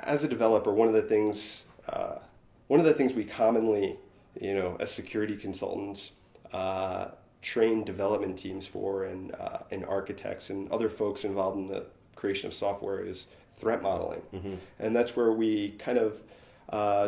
as a developer, one of the things we commonly, as security consultants, train development teams for, and architects and other folks involved in the creation of software is threat modeling. And that's where we kind of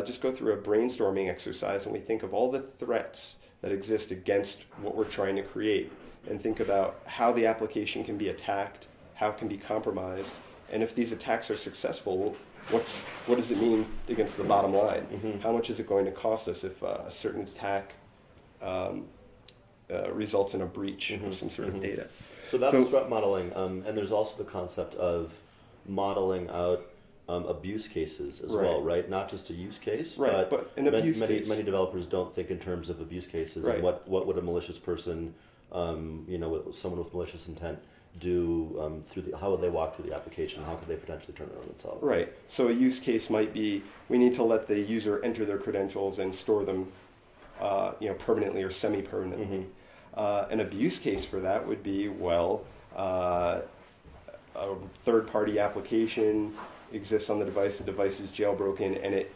just go through a brainstorming exercise and we think of all the threats that exist against what we're trying to create and think about how the application can be attacked, how it can be compromised, and if these attacks are successful, what does it mean against the bottom line? How much is it going to cost us if a certain attack results in a breach of some sort of data? So that's threat modeling, and there's also the concept of modeling out abuse cases as well, right? Not just a use case, but an abuse case. Many developers don't think in terms of abuse cases. And what would a malicious person, someone with malicious intent, do how would they walk through the application? How could they potentially turn it on themselves? Right. So a use case might be we need to let the user enter their credentials and store them, permanently or semi-permanently. An abuse case for that would be a third-party application exists on the device is jailbroken, and it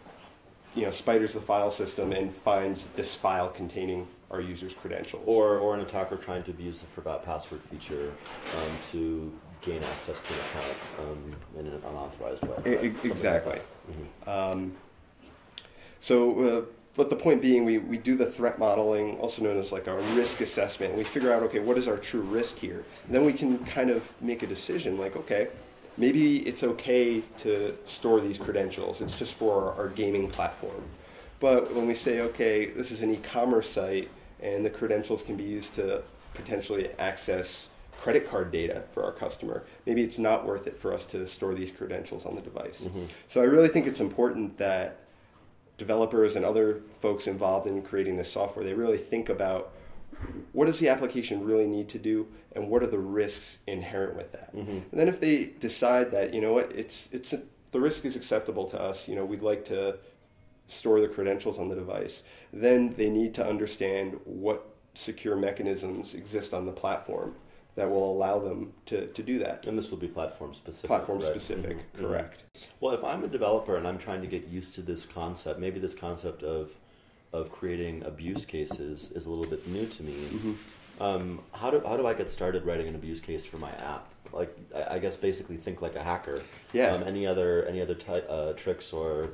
spiders the file system and finds this file containing our user's credentials. Or an attacker trying to abuse the forgot password feature to gain access to an account in an unauthorized way. Exactly. But the point being, we do the threat modeling, also known as like a risk assessment. We figure out, okay, what is our true risk here? And then we can kind of make a decision like, okay, maybe it's okay to store these credentials. It's just for our gaming platform. But when we say, okay, this is an e-commerce site and the credentials can be used to potentially access credit card data for our customer, maybe it's not worth it for us to store these credentials on the device. So I really think it's important that developers and other folks involved in creating this software, they really think about what does the application really need to do and what are the risks inherent with that. And then if they decide that, the risk is acceptable to us, we'd like to store the credentials on the device, then they need to understand what secure mechanisms exist on the platform that will allow them to do that. And this will be platform specific. Platform specific, correct. Well, if I'm a developer and I'm trying to get used to this concept, maybe this concept of creating abuse cases is a little bit new to me. How do I get started writing an abuse case for my app? Like, I guess basically think like a hacker. Any other tricks or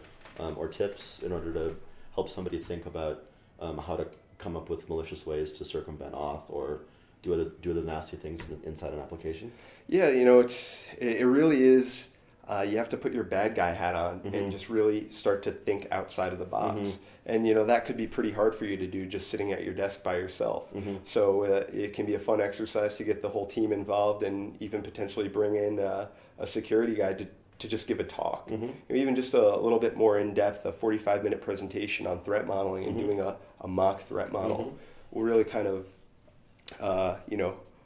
tips in order to help somebody think about how to come up with malicious ways to circumvent auth or do other nasty things inside an application? Yeah, it really is. You have to put your bad guy hat on and just really start to think outside of the box. And that could be pretty hard for you to do just sitting at your desk by yourself. So it can be a fun exercise to get the whole team involved and even potentially bring in a security guy to just give a talk. Even just a little bit more in-depth, a 45-minute presentation on threat modeling and doing a mock threat model will really kind of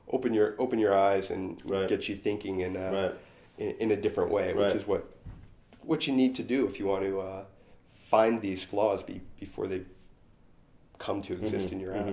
open your eyes and get you thinking in a different way, which is what you need to do if you want to find these flaws before they come to exist in your app.